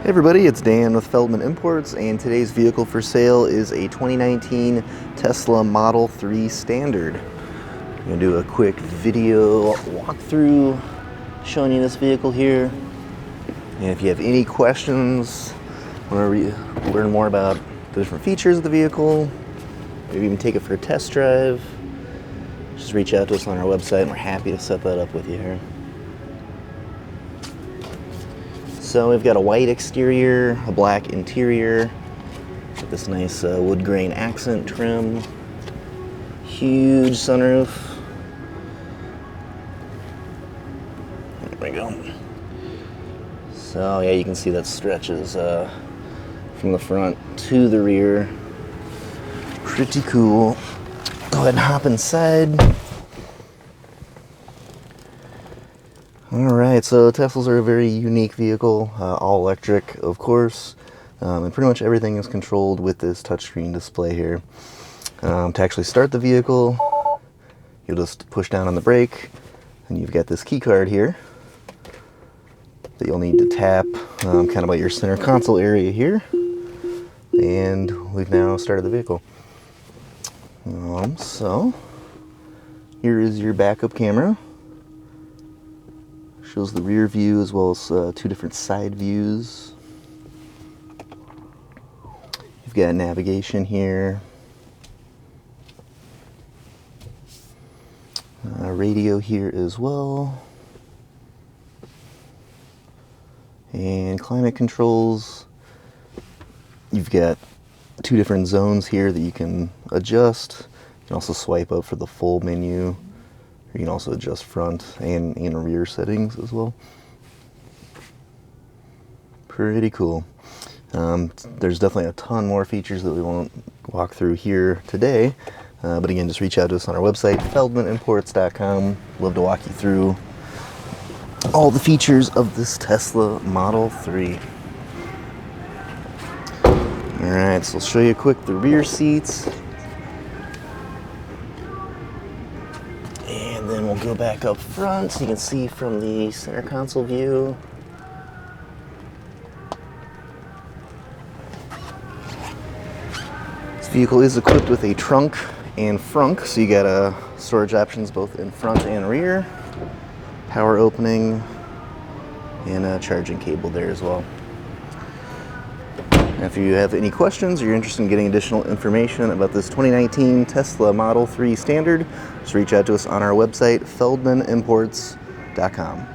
Hey everybody, it's Dan with Feldmann Imports, and today's vehicle for sale is a 2019 Tesla Model 3 Standard. I'm going to do a quick video walkthrough showing you this vehicle here. And if you have any questions, want to learn more about the different features of the vehicle, maybe even take it for a test drive, just reach out to us on our website and we're happy to set that up with you here. So we've got a white exterior, a black interior, with this nice wood grain accent trim, huge sunroof. There we go. So yeah, you can see that stretches from the front to the rear. Pretty cool. Go ahead and hop inside. Alright, so Teslas are a very unique vehicle, all electric of course, and pretty much everything is controlled with this touchscreen display here. To actually start the vehicle, you'll just push down on the brake, and you've got this key card here that you'll need to tap kind of by your center console area here, and we've now started the vehicle. So, here is your backup camera. Shows the rear view as well as two different side views. You've got navigation here. Radio here as well. And climate controls. You've got two different zones here that you can adjust. You can also swipe up for the full menu. You can also adjust front and rear settings as well. Pretty cool. There's definitely a ton more features that we won't walk through here today. But again, just reach out to us on our website, feldmanimports.com. Love to walk you through all the features of this Tesla Model 3. Alright, so I'll show you quick the rear seats. And then we'll go back up front so you can see from the center console view. This vehicle is equipped with a trunk and frunk, so you got storage options both in front and rear, power opening, and a charging cable there as well. If you have any questions or you're interested in getting additional information about this 2019 Tesla Model 3 Standard, just reach out to us on our website, feldmanimports.com.